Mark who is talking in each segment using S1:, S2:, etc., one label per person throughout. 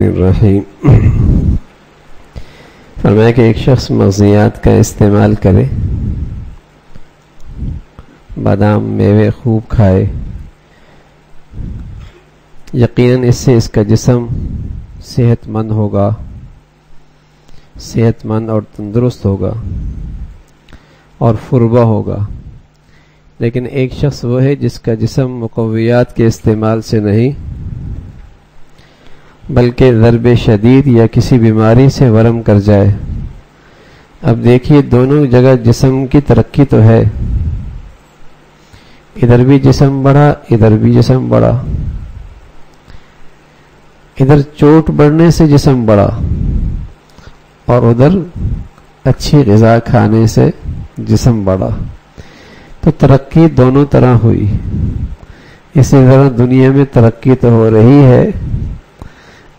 S1: الرحیم فرمایا کہ ایک شخص مغزیات کا استعمال کرے، بادام میوے خوب کھائے، یقیناً اس سے اس کا جسم صحت مند ہوگا، صحت مند اور تندرست ہوگا اور فربہ ہوگا۔ لیکن ایک شخص وہ ہے جس کا جسم مقویات کے استعمال سے نہیں بلکہ ضرب شدید یا کسی بیماری سے ورم کر جائے۔ اب دیکھیے دونوں جگہ جسم کی ترقی تو ہے، ادھر بھی جسم بڑھا، ادھر بھی جسم بڑھا، ادھر چوٹ بڑھنے سے جسم بڑھا اور ادھر اچھی غذا کھانے سے جسم بڑھا، تو ترقی دونوں طرح ہوئی۔ اسی طرح دنیا میں ترقی تو ہو رہی ہے،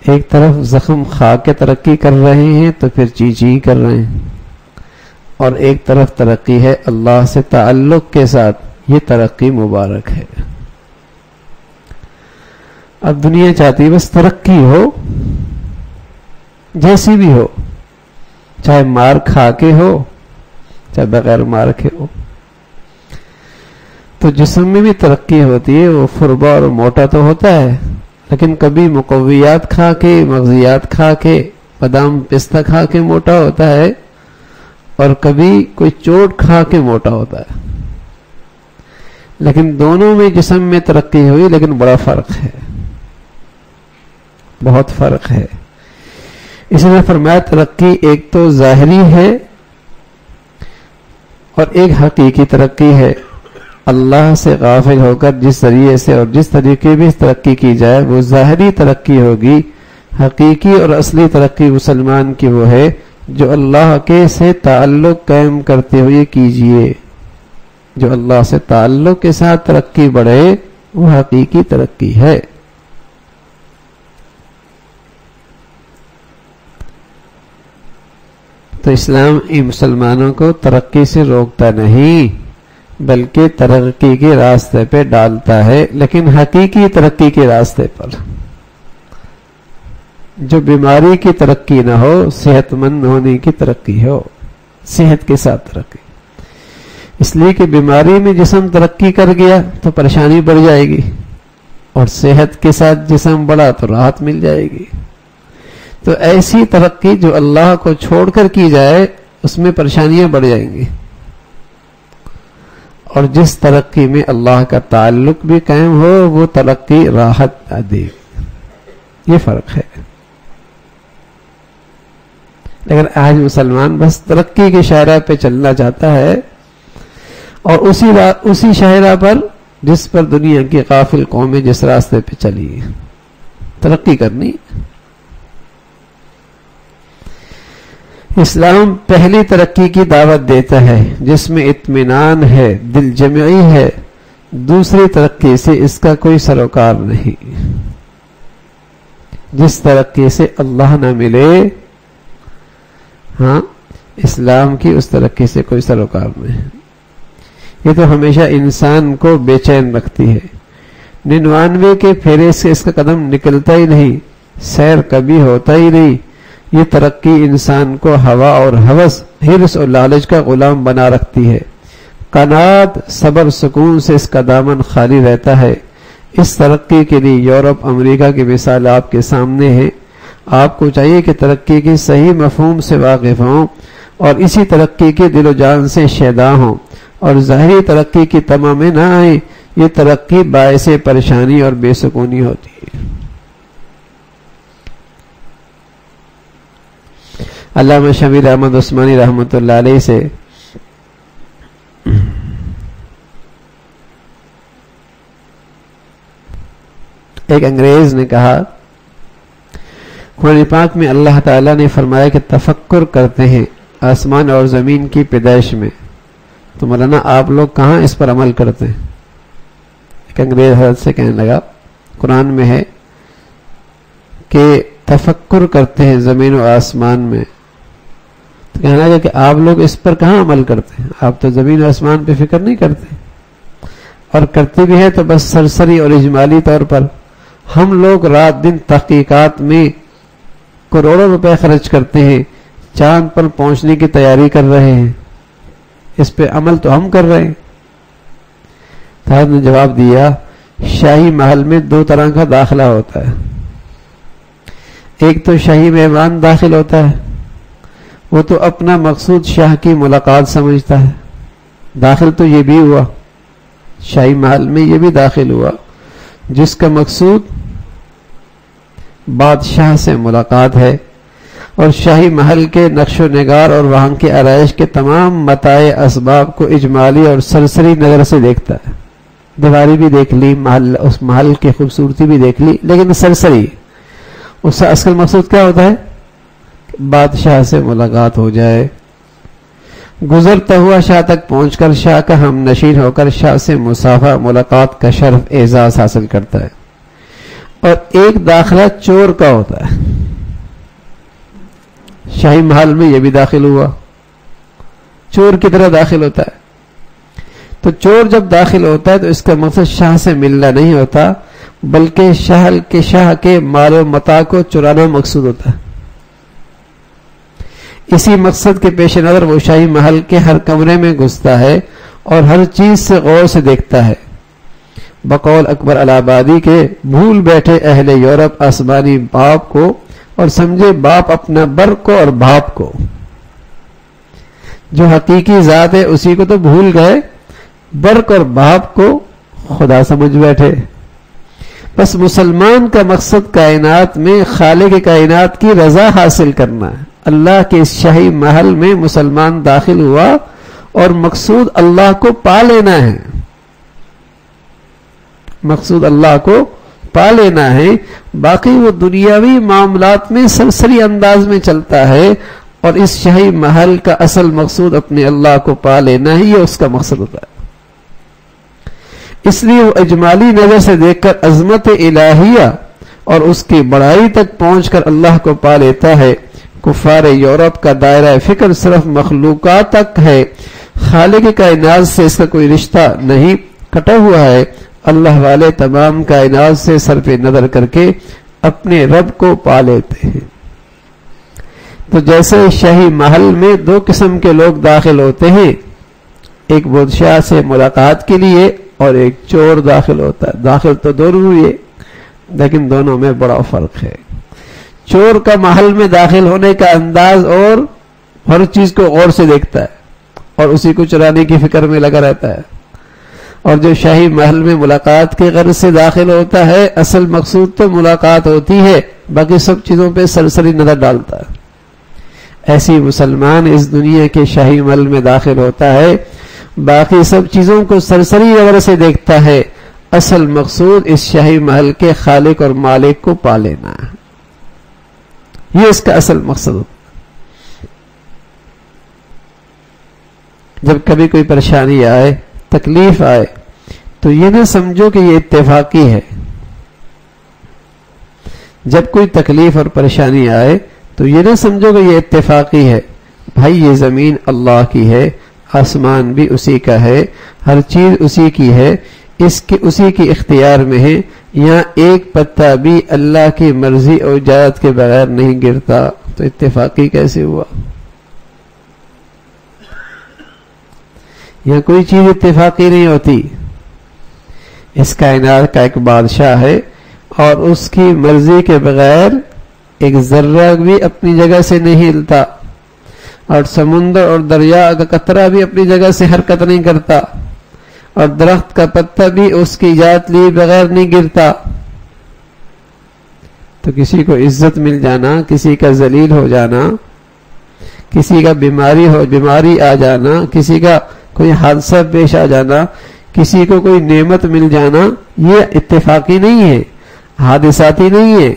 S1: ایک طرف زخم کھا کے ترقی کر رہے ہیں تو پھر چی کر رہے ہیں، اور ایک طرف ترقی ہے اللہ سے تعلق کے ساتھ، یہ ترقی مبارک ہے۔ اب دنیا چاہتی ہے بس ترقی ہو، جیسی بھی ہو، چاہے مار کھا کے ہو چاہے بغیر مار کے ہو۔ تو جسم میں بھی ترقی ہوتی ہے، وہ فربا اور موٹا تو ہوتا ہے، لیکن کبھی مقویات کھا کے، مغزیات کھا کے، بادام پستہ کھا کے موٹا ہوتا ہے، اور کبھی کوئی چوٹ کھا کے موٹا ہوتا ہے۔ لیکن دونوں میں جسم میں ترقی ہوئی، لیکن بڑا فرق ہے، بہت فرق ہے۔ اس نے فرمایا ترقی ایک تو ظاہری ہے اور ایک حقیقی ترقی ہے۔ اللہ سے غافل ہو کر جس ذریعے سے اور جس طریقے بھی ترقی کی جائے وہ ظاہری ترقی ہوگی، حقیقی اور اصلی ترقی مسلمان کی وہ ہے جو اللہ کے سے تعلق قائم کرتے ہوئے کیجئے۔ جو اللہ سے تعلق کے ساتھ ترقی بڑھے وہ حقیقی ترقی ہے۔ تو اسلام مسلمانوں کو ترقی سے روکتا نہیں بلکہ ترقی کے راستے پہ ڈالتا ہے، لیکن حقیقی ترقی کے راستے پر، جو بیماری کی ترقی نہ ہو، صحت مند ہونے کی ترقی ہو، صحت کے ساتھ ترقی۔ اس لیے کہ بیماری میں جسم ترقی کر گیا تو پریشانی بڑھ جائے گی، اور صحت کے ساتھ جسم بڑھا تو راحت مل جائے گی۔ تو ایسی ترقی جو اللہ کو چھوڑ کر کی جائے اس میں پریشانیاں بڑھ جائیں گی، اور جس ترقی میں اللہ کا تعلق بھی قائم ہو وہ ترقی راحت دے گی۔ یہ فرق ہے۔ لیکن آج مسلمان بس ترقی کے شاہراہ پہ چلنا چاہتا ہے، اور اسی شاہراہ پر جس پر دنیا کی غافل قومیں جس راستے پہ چلی، ترقی کرنی۔ اسلام پہلی ترقی کی دعوت دیتا ہے جس میں اطمینان ہے، دل جمعی ہے، دوسری ترقی سے اس کا کوئی سروکار نہیں۔ جس ترقی سے اللہ نہ ملے، ہاں اسلام کی اس ترقی سے کوئی سروکار نہیں۔ یہ تو ہمیشہ انسان کو بے چین رکھتی ہے، 99 کے پھیرے سے اس کا قدم نکلتا ہی نہیں، سیر کبھی ہوتا ہی نہیں۔ یہ ترقی انسان کو ہوا اور ہوس، حرص اور لالچ کا غلام بنا رکھتی ہے۔ قناعت، صبر، سکون سے اس کا دامن خالی رہتا ہے۔ اس ترقی کے لیے یورپ، امریکہ کی مثال آپ کے سامنے ہے۔ آپ کو چاہیے کہ ترقی کے صحیح مفہوم سے واقف ہوں اور اسی ترقی کے دل و جان سے شیدا ہوں، اور ظاہری ترقی کی تمام میں نہ آئیں۔ یہ ترقی باعث پریشانی اور بے سکونی ہوتی ہے۔ علامہ شبیر احمد عثمانی رحمۃ اللہ علیہ سے ایک انگریز نے کہا، قرآن پاک میں اللہ تعالیٰ نے فرمایا کہ تفکر کرتے ہیں آسمان اور زمین کی پیدائش میں، تو مولانا آپ لوگ کہاں اس پر عمل کرتے ہیں؟ ایک انگریز حضرت سے کہنے لگا قرآن میں ہے کہ تفکر کرتے ہیں زمین و آسمان میں، تو کہنے لگا کہ آپ لوگ اس پر کہاں عمل کرتے ہیں؟ آپ تو زمین و آسمان پہ فکر نہیں کرتے، اور کرتے بھی ہے تو بس سرسری اور اجمالی طور پر۔ ہم لوگ رات دن تحقیقات میں کروڑوں روپے خرچ کرتے ہیں، چاند پر پہنچنے کی تیاری کر رہے ہیں، اس پہ عمل تو ہم کر رہے ہیں۔ حضرت نے جواب دیا، شاہی محل میں 2 طرح کا داخلہ ہوتا ہے۔ ایک تو شاہی مہمان داخل ہوتا ہے، وہ تو اپنا مقصود شاہ کی ملاقات سمجھتا ہے، داخل تو یہ بھی ہوا، شاہی محل میں یہ بھی داخل ہوا جس کا مقصود بادشاہ سے ملاقات ہے، اور شاہی محل کے نقش و نگار اور وہاں کے آرائش کے تمام متاع اسباب کو اجمالی اور سرسری نظر سے دیکھتا ہے۔ دیواری بھی دیکھ لی، محل، اس محل کی خوبصورتی بھی دیکھ لی، لیکن سرسری اس کا اصل مقصود کیا ہوتا ہے؟ بادشاہ سے ملاقات ہو جائے، گزرتا ہوا شاہ تک پہنچ کر شاہ کا ہم نشین ہو کر شاہ سے مصافحہ ملاقات کا شرف اعزاز حاصل کرتا ہے۔ اور ایک داخلہ چور کا ہوتا ہے، شاہی محل میں یہ بھی داخل ہوا، چور کی طرح داخل ہوتا ہے۔ تو چور جب داخل ہوتا ہے تو اس کا مقصد شاہ سے ملنا نہیں ہوتا، بلکہ شاہ کے مال و متاع کو چرانا مقصود ہوتا ہے۔ اسی مقصد کے پیش نظر وہ شاہی محل کے ہر کمرے میں گھستا ہے اور ہر چیز سے غور سے دیکھتا ہے۔ بقول اکبر الہ آبادی کے، بھول بیٹھے اہل یورپ آسمانی باپ کو اور سمجھے باپ اپنا برق کو اور باپ کو، جو حقیقی ذات ہے اسی کو تو بھول گئے، برق اور باپ کو خدا سمجھ بیٹھے۔ بس مسلمان کا مقصد کائنات میں خالق کائنات کی رضا حاصل کرنا ہے۔ اللہ کے اس شاہی محل میں مسلمان داخل ہوا اور مقصود اللہ کو پا لینا ہے، مقصود اللہ کو پا لینا ہے، باقی وہ دنیاوی معاملات میں سرسری انداز میں چلتا ہے، اور اس شاہی محل کا اصل مقصود اپنے اللہ کو پا لینا ہے، یہ اس کا مقصد ہوتا ہے۔ اس لیے وہ اجمالی نظر سے دیکھ کر عظمت الہیہ اور اس کی بڑائی تک پہنچ کر اللہ کو پا لیتا ہے۔ کفار یورپ کا دائرہ فکر صرف مخلوقات تک ہے، خالق کائنات سے اس کا کوئی رشتہ نہیں، کٹا ہوا ہے۔ اللہ والے تمام کائنات سے صرف نظر کر کے اپنے رب کو پا لیتے ہیں۔ تو جیسے شاہی محل میں 2 قسم کے لوگ داخل ہوتے ہیں، ایک بادشاہ سے ملاقات کے لیے اور ایک چور داخل ہوتا ہے۔ داخل تو دونوں ہوئے، لیکن دونوں میں بڑا فرق ہے۔ چور کا محل میں داخل ہونے کا انداز اور ہر چیز کو غور سے دیکھتا ہے اور اسی کو چرانے کی فکر میں لگا رہتا ہے، اور جو شاہی محل میں ملاقات کے غرض سے داخل ہوتا ہے، اصل مقصود تو ملاقات ہوتی ہے، باقی سب چیزوں پہ سرسری نظر ڈالتا ہے۔ ایسی مسلمان اس دنیا کے شاہی محل میں داخل ہوتا ہے، باقی سب چیزوں کو سرسری نظر سے دیکھتا ہے، اصل مقصود اس شاہی محل کے خالق اور مالک کو پا لینا ہے، یہ اس کا اصل مقصد ہوتا ہے۔ جب کبھی کوئی پریشانی آئے، تکلیف آئے، تو یہ نہ سمجھو کہ یہ اتفاقی ہے۔ جب کوئی تکلیف اور پریشانی آئے تو یہ نہ سمجھو کہ یہ اتفاقی ہے۔ بھائی یہ زمین اللہ کی ہے، آسمان بھی اسی کا ہے، ہر چیز اسی کی ہے، اسی کی اختیار میں ہے، یہاں ایک پتا بھی اللہ کی مرضی اور اجازت کے بغیر نہیں گرتا، تو اتفاقی کیسے ہوا؟ یہاں کوئی چیز اتفاقی نہیں ہوتی۔ اس کائنات کا ایک بادشاہ ہے اور اس کی مرضی کے بغیر ایک ذرہ بھی اپنی جگہ سے نہیں ہلتا، اور سمندر اور دریا کا قطرہ بھی اپنی جگہ سے حرکت نہیں کرتا، اور درخت کا پتا بھی اس کی اجازت لیے بغیر نہیں گرتا۔ تو کسی کو عزت مل جانا، کسی کا ذلیل ہو جانا، کسی کا بیماری آ جانا، کسی کا کوئی حادثہ پیش آ جانا، کسی کو کوئی نعمت مل جانا، یہ اتفاقی نہیں ہے، حادثاتی نہیں ہے۔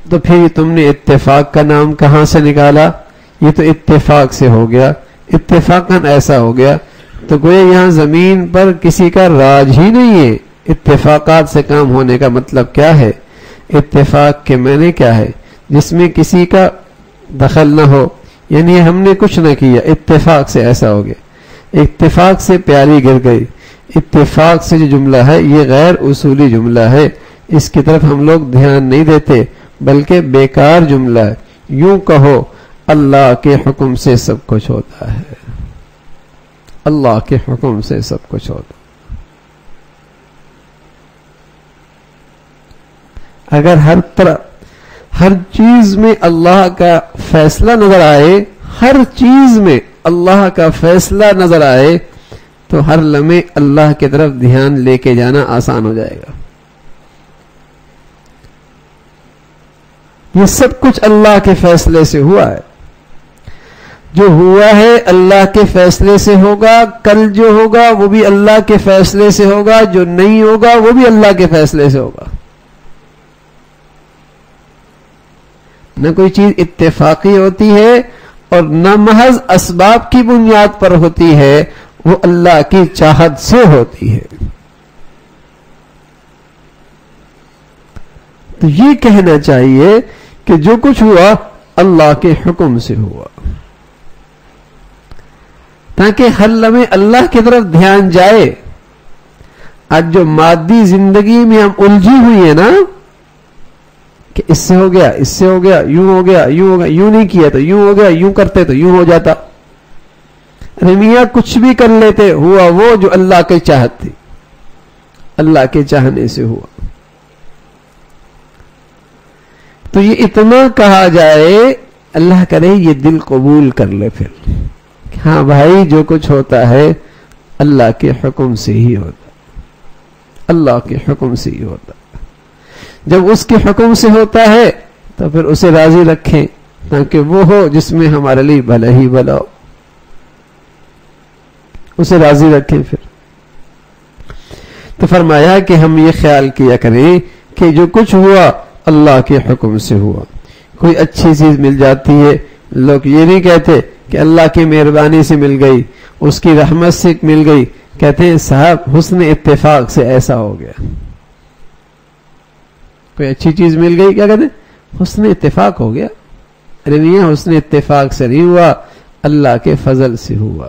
S1: تو پھر تم نے اتفاق کا نام کہاں سے نکالا؟ یہ تو اتفاق سے ہو گیا، اتفاقاً ایسا ہو گیا، تو گویا یہاں زمین پر کسی کا راج ہی نہیں ہے۔ اتفاقات سے کام ہونے کا مطلب کیا ہے؟ اتفاق کے معنی کیا ہے؟ جس میں کسی کا دخل نہ ہو، یعنی ہم نے کچھ نہ کیا، اتفاق سے ایسا ہو گیا، اتفاق سے پیالی گر گئی۔ اتفاق سے جو جملہ ہے یہ غیر اصولی جملہ ہے، اس کی طرف ہم لوگ دھیان نہیں دیتے، بلکہ بیکار جملہ ہے. یوں کہو اللہ کے حکم سے سب کچھ ہوتا ہے، اللہ کے حکم سے سب کچھ ہوتا ہے. اگر ہر طرح ہر چیز میں اللہ کا فیصلہ نظر آئے، ہر چیز میں اللہ کا فیصلہ نظر آئے، تو ہر لمحے اللہ کی طرف دھیان لے کے جانا آسان ہو جائے گا. یہ سب کچھ اللہ کے فیصلے سے ہوا ہے. جو ہوا ہے اللہ کے فیصلے سے ہوگا، کل جو ہوگا وہ بھی اللہ کے فیصلے سے ہوگا، جو نہیں ہوگا وہ بھی اللہ کے فیصلے سے ہوگا. نہ کوئی چیز اتفاقی ہوتی ہے اور نہ محض اسباب کی بنیاد پر ہوتی ہے، وہ اللہ کی چاہت سے ہوتی ہے. تو یہ کہنا چاہیے کہ جو کچھ ہوا اللہ کے حکم سے ہوا، تاکہ ہر لمحے اللہ کی طرف دھیان جائے. آج جو مادی زندگی میں ہم الجھی ہوئی ہے نا، کہ اس سے ہو گیا، اس سے ہو گیا، یوں ہو گیا، یوں ہو گیا، یوں نہیں کیا تو یوں ہو گیا، یوں کرتے تو یوں ہو جاتا. ارے میاں کچھ بھی کر لیتے، ہوا وہ جو اللہ کی چاہت تھی، اللہ کے چاہنے سے ہوا. تو یہ اتنا کہا جائے، اللہ کرے یہ دل قبول کر لے پھر کہ ہاں بھائی جو کچھ ہوتا ہے اللہ کے حکم سے ہی ہوتا، اللہ کے حکم سے ہی ہوتا. جب اس کے حکم سے ہوتا ہے تو پھر اسے راضی رکھیں، تاکہ وہ ہو جس میں ہمارے لیے بھلا ہی بھلا ہو. اسے راضی رکھیں. پھر تو فرمایا کہ ہم یہ خیال کیا کریں کہ جو کچھ ہوا اللہ کے حکم سے ہوا. کوئی اچھی چیز مل جاتی ہے، لوگ یہ نہیں کہتے کہ اللہ کی مہربانی سے مل گئی، اس کی رحمت سے مل گئی. کہتے ہیں صاحب حسن اتفاق سے ایسا ہو گیا. کوئی اچھی چیز مل گئی، کیا کہتے ہیں؟ حسن اتفاق ہو گیا. ارے نہیں، حسن اتفاق سے نہیں ہوا، اللہ کے فضل سے ہوا،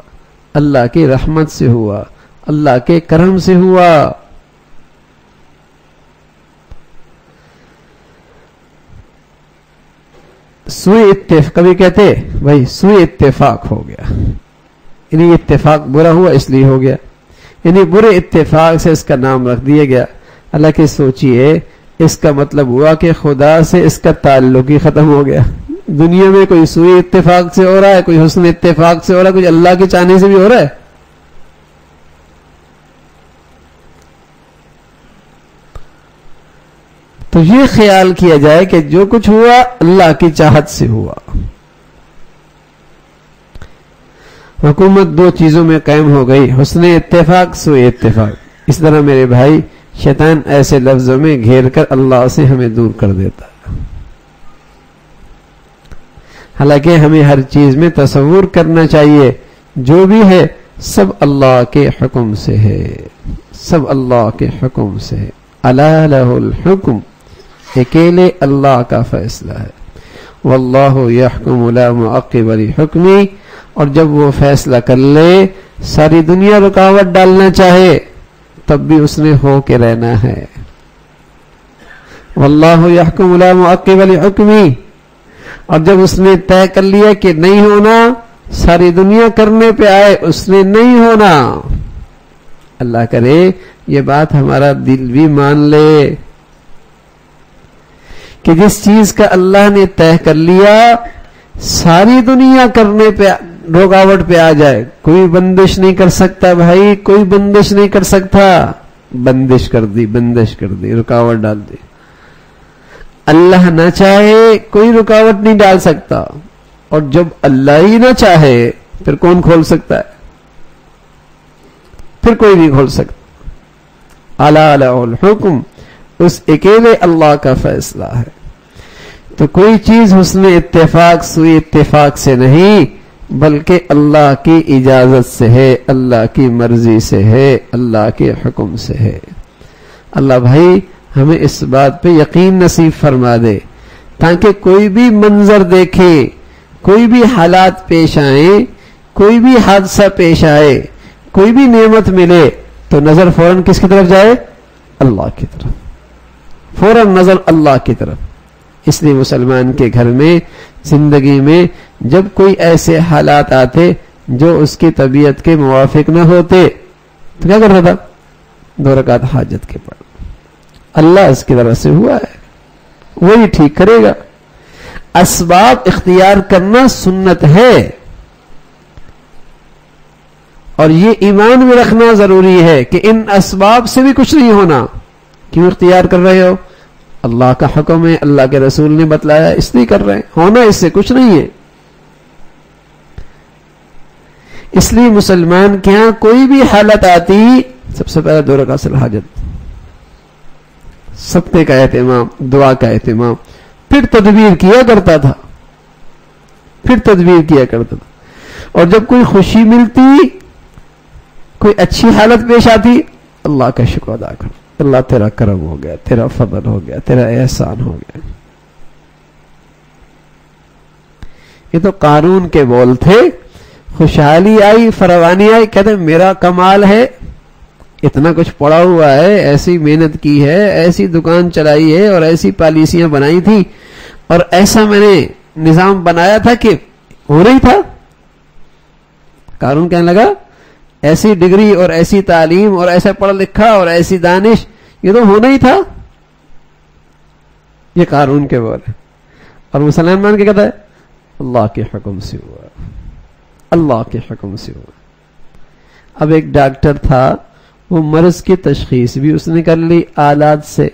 S1: اللہ کی رحمت سے ہوا، اللہ کے کرم سے ہوا. سوء اتفاق کبھی کہتے بھائی سوء اتفاق ہو گیا، یعنی اتفاق برا ہوا اس لیے ہو گیا، یعنی برے اتفاق سے اس کا نام رکھ دیا گیا. اللہ کے سوچئے اس کا مطلب ہوا کہ خدا سے اس کا تعلق ہی ختم ہو گیا. دنیا میں کوئی سوء اتفاق سے ہو رہا ہے، کوئی حسن اتفاق سے ہو رہا ہے، کوئی اللہ کے چاہنے سے بھی ہو رہا ہے. تو یہ خیال کیا جائے کہ جو کچھ ہوا اللہ کی چاہت سے ہوا. حکومت دو چیزوں میں قائم ہو گئی، حسن اتفاق، سوء اتفاق. اس طرح میرے بھائی شیطان ایسے لفظوں میں گھیر کر اللہ سے ہمیں دور کر دیتا ہے. حالانکہ ہمیں ہر چیز میں تصور کرنا چاہیے جو بھی ہے سب اللہ کے حکم سے ہے، سب اللہ کے حکم سے ہے. الا لہ الحکم، اکیلے اللہ کا فیصلہ ہے. واللہ یحکم لا معقب لحکمہ، اور جب وہ فیصلہ کر لے ساری دنیا رکاوٹ ڈالنا چاہے تب بھی اس نے ہو کے رہنا ہے. واللہ یحکم لا معقب لحکمہ، اور جب اس نے طے کر لیا کہ نہیں ہونا، ساری دنیا کرنے پہ آئے، اس نے نہیں ہونا. اللہ کرے یہ بات ہمارا دل بھی مان لے کہ جس چیز کا اللہ نے طے کر لیا ساری دنیا کرنے پہ رکاوٹ پہ آ جائے، کوئی بندش نہیں کر سکتا بھائی، کوئی بندش نہیں کر سکتا. بندش کر دی، بندش کر دی، رکاوٹ ڈال دی. اللہ نہ چاہے کوئی رکاوٹ نہیں ڈال سکتا، اور جب اللہ ہی نہ چاہے پھر کون کھول سکتا ہے؟ پھر کوئی نہیں کھول سکتا. الا لہ الحکم، اس اکیلے اللہ کا فیصلہ ہے. تو کوئی چیز حسن اتفاق سوء اتفاق سے نہیں، بلکہ اللہ کی اجازت سے ہے، اللہ کی مرضی سے ہے، اللہ کے حکم سے ہے. اللہ بھائی ہمیں اس بات پہ یقین نصیب فرما دے، تاکہ کوئی بھی منظر دیکھے، کوئی بھی حالات پیش آئیں، کوئی بھی حادثہ پیش آئے، کوئی بھی نعمت ملے تو نظر فوراً کس کی طرف جائے؟ اللہ کی طرف. فوراً نظر اللہ کی طرف۔ اس لیے مسلمان کے گھر میں زندگی میں جب کوئی ایسے حالات آتے جو اس کی طبیعت کے موافق نہ ہوتے تو کیا کرتا تھا؟ 2 رکعت حاجت کے پڑھ، اللہ اس کی طرف سے ہوا ہے، وہی ٹھیک کرے گا۔ اسباب اختیار کرنا سنت ہے، اور یہ ایمان میں رکھنا ضروری ہے کہ ان اسباب سے بھی کچھ نہیں ہونا۔ کیوں اختیار کر رہے ہو؟ اللہ کا حکم ہے، اللہ کے رسول نے بتلایا، اس لیے کر رہے ہیں، ہونا اس سے کچھ نہیں ہے۔ اس لیے مسلمان کے ہاں کوئی بھی حالت آتی، سب سے پہلے 2 رکعت حاجت، صدقے کا اہتمام، دعا کا اہتمام، پھر تدبیر کیا کرتا تھا، اور جب کوئی خوشی ملتی، کوئی اچھی حالت پیش آتی، اللہ کا شکر ادا کرو، اللہ تیرا کرم ہو گیا، تیرا فضل ہو گیا، تیرا احسان ہو گیا۔ یہ تو قارون کے بول تھے۔ خوشحالی آئی، فراوانی آئی، کہتے میرا کمال ہے، اتنا کچھ پڑا ہوا ہے، ایسی محنت کی ہے، ایسی دکان چلائی ہے، اور ایسی پالیسیاں بنائی تھی، اور ایسا میں نے نظام بنایا تھا کہ ہو رہی تھا۔ قارون کہنے لگا ایسی ڈگری اور ایسی تعلیم اور ایسا پڑھا لکھا اور ایسی دانش، یہ تو ہونا ہی تھا۔ یہ قارون کے بول ہے، اور مسلمان کیا کہتا ہے؟ اللہ کے حکم سے ہوا، اللہ کے حکم سے ہوا۔ اب ایک ڈاکٹر تھا، وہ مرض کی تشخیص بھی اس نے کر لی آلات سے،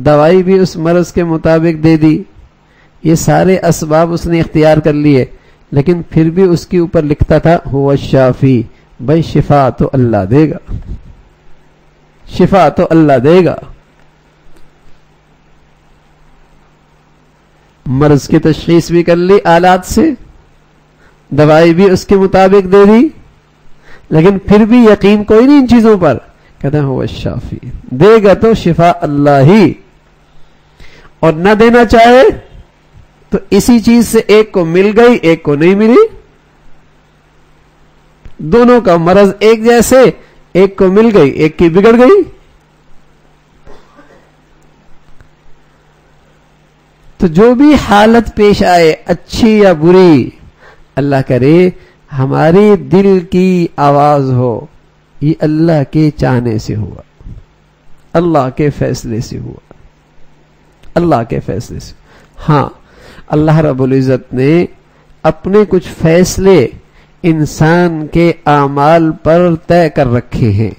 S1: دوائی بھی اس مرض کے مطابق دے دی، یہ سارے اسباب اس نے اختیار کر لیے، لیکن پھر بھی اس کے اوپر لکھتا تھا هو الشافی، بھائی شفا تو اللہ دے گا، شفا تو اللہ دے گا۔ مرض کی تشخیص بھی کر لی آلات سے، دوائی بھی اس کے مطابق دے دی، لیکن پھر بھی یقین کوئی نہیں ان چیزوں پر، کہتے ہیں هو الشافی، دے گا تو شفا اللہ ہی، اور نہ دینا چاہے تو اسی چیز سے ایک کو مل گئی ایک کو نہیں ملی، دونوں کا مرض ایک جیسے، ایک کو مل گئی ایک کی بگڑ گئی۔ تو جو بھی حالت پیش آئے، اچھی یا بری، اللہ کرے ہماری دل کی آواز ہو، یہ اللہ کے چاہنے سے ہوا، اللہ کے فیصلے سے ہوا، اللہ کے فیصلے سے۔ ہاں، اللہ رب العزت نے اپنے کچھ فیصلے انسان کے اعمال پر طے کر رکھے ہیں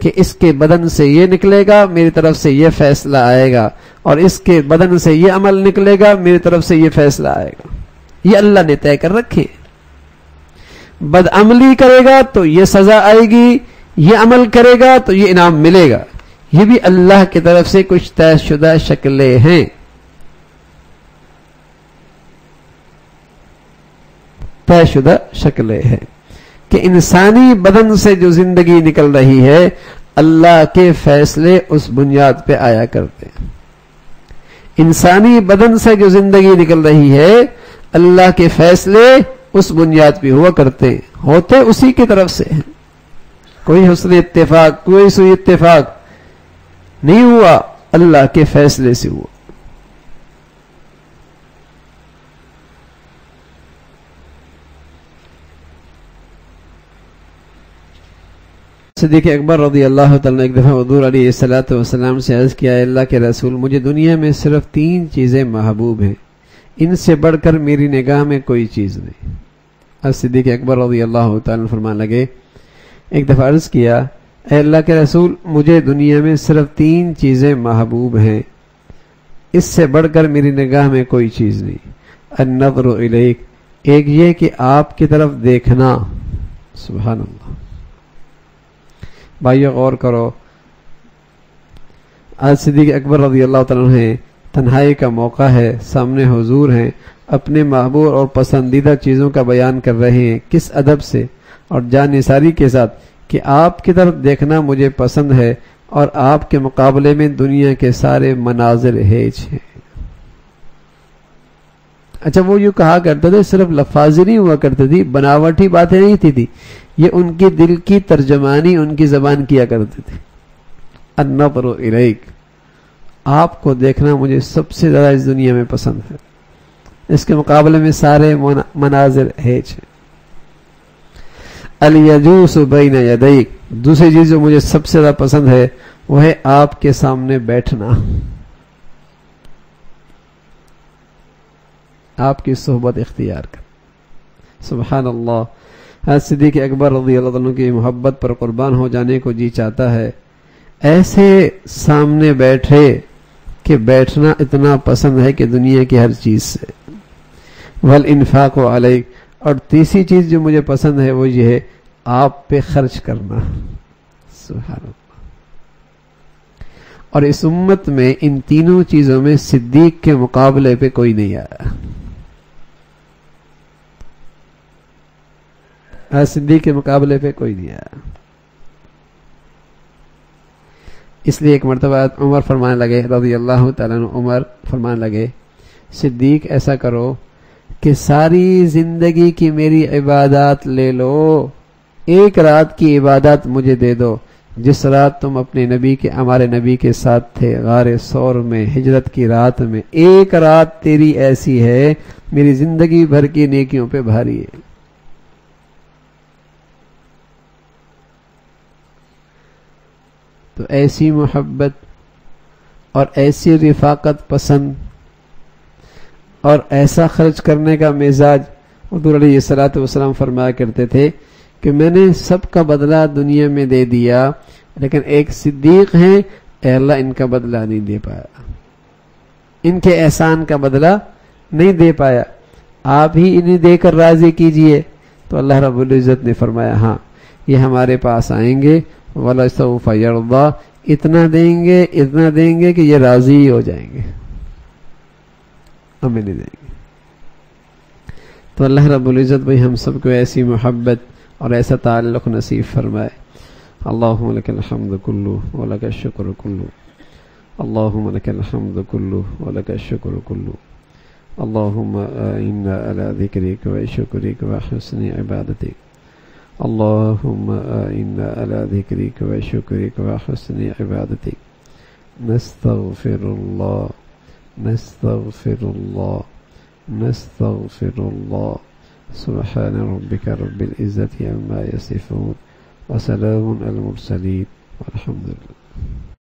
S1: کہ اس کے بدن سے یہ نکلے گا، میری طرف سے یہ فیصلہ آئے گا، اور اس کے بدن سے یہ عمل نکلے گا، میری طرف سے یہ فیصلہ آئے گا، یہ اللہ نے طے کر رکھے۔ بد عملی کرے گا تو یہ سزا آئے گی، یہ عمل کرے گا تو یہ انعام ملے گا، یہ بھی اللہ کی طرف سے کچھ طے شدہ شکلیں ہیں۔ طے شدہ شکلیں ہیں کہ انسانی بدن سے جو زندگی نکل رہی ہے، اللہ کے فیصلے اس بنیاد پہ آیا کرتے ہیں۔ انسانی بدن سے جو زندگی نکل رہی ہے، اللہ کے فیصلے اس بنیاد پہ ہوا کرتے ہیں، ہوتے اسی کی طرف سے ہیں۔ کوئی حسن اتفاق، کوئی سوئی اتفاق نہیں ہوا، اللہ کے فیصلے سے ہوا۔ صدیق اکبر رضی اللہ تعالیٰ نے ایک دفعہ حضور علیہ الصلوۃ والسلام سے عرض کیا، اللہ کے رسول، مجھے دنیا میں صرف 3 چیزیں محبوب ہیں، ان سے بڑھ کر میری نگاہ میں کوئی چیز نہیں۔ اور صدیق اکبر رضی اللہ تعالیٰ فرمانے لگے، ایک دفعہ عرض کیا، اے اللہ کے رسول، مجھے دنیا میں صرف 3 چیزیں محبوب ہیں، اس سے بڑھ کر میری نگاہ میں کوئی چیز نہیں۔ النظر الیک، ایک یہ کہ آپ کی طرف دیکھنا، سبحان اللہ۔ بھائیو غور کرو، آج صدیق اکبر رضی اللہ تعالیٰ عنہ تنہائی کا موقع ہے، سامنے حضور ہیں، اپنے محبوب اور پسندیدہ چیزوں کا بیان کر رہے ہیں، کس ادب سے اور جان نثاری کے ساتھ کہ آپ کی طرف دیکھنا مجھے پسند ہے، اور آپ کے مقابلے میں دنیا کے سارے مناظر ہیچ ہیں۔ اچھا، وہ یوں کہا کرتے تھے، صرف لفاظی نہیں ہوا کرتے تھی، بناوٹی باتیں نہیں تھی، یہ ان کی دل کی ترجمانی ان کی زبان کیا کرتے تھے۔ النظر الیک، آپ کو دیکھنا مجھے سب سے زیادہ اس دنیا میں پسند ہے، اس کے مقابلے میں سارے مناظر ہیچ ہیں۔ الیجوس بین یدیک، دوسری چیز جو مجھے سب سے زیادہ پسند ہے وہ ہے آپ کے سامنے بیٹھنا، آپ کی صحبت اختیار کر۔ سبحان اللہ، حضرت صدیق اکبر رضی اللہ عنہ کی محبت پر قربان ہو جانے کو جی چاہتا ہے، ایسے سامنے بیٹھے کہ بیٹھنا اتنا پسند ہے کہ دنیا کی ہر چیز سے۔ والانفاق علیک، اور تیسری چیز جو مجھے پسند ہے وہ یہ ہے آپ پہ خرچ کرنا۔ سبحان اللہ، اور اس امت میں ان تینوں چیزوں میں صدیق کے مقابلے پہ کوئی نہیں آیا۔ صدیق کے مقابلے پہ کوئی نہیں آیا۔ اس لیے ایک مرتبہ عمر فرمانے لگے رضی اللہ تعالیٰ عنہ، عمر فرمانے لگے صدیق ایسا کرو کہ ساری زندگی کی میری عبادات لے لو، ایک رات کی عبادت مجھے دے دو، جس رات تم اپنے نبی کے ہمارے نبی کے ساتھ تھے غار ثور میں ہجرت کی رات میں، ایک رات تیری ایسی ہے میری زندگی بھر کی نیکیوں پہ بھاری ہے۔ تو ایسی محبت اور ایسی رفاقت پسند اور ایسا خرچ کرنے کا مزاج، حضور علیہ الصلوۃ والسلام فرمایا کرتے تھے کہ میں نے سب کا بدلہ دنیا میں دے دیا، لیکن ایک صدیق ہیں، اے اللہ ان کا بدلہ نہیں دے پایا، ان کے احسان کا بدلہ نہیں دے پایا، آپ ہی انہیں دے کر راضی کیجئے۔ تو اللہ رب العزت نے فرمایا ہاں یہ ہمارے پاس آئیں گے، وَلَسَوْفَ يَرْضَىٰ، اتنا دیں گے کہ یہ راضی ہی ہو جائیں گے، ہمیں نہیں دیں گے۔ تو اللہ رب العزت بھائی ہم سب کو ایسی محبت اور ایسا تعلق نصیب فرمائے۔ اللہم لک الحمد کلہ ولک الشکر کلہ، اللہم لک الحمد کلہ ولک الشکر کلہ، اللہم اعنا علی ذکرک و شکرک و حسن عبادتک، اللہم اعنا علی ذکرک و شکرک و حسن عبادتک۔ نستغفر اللہ نستغفر اللہ نستغفر اللہ، سبحان ربک رب العزت عما یصفون وسلام علی المرسلین والحمد للہ۔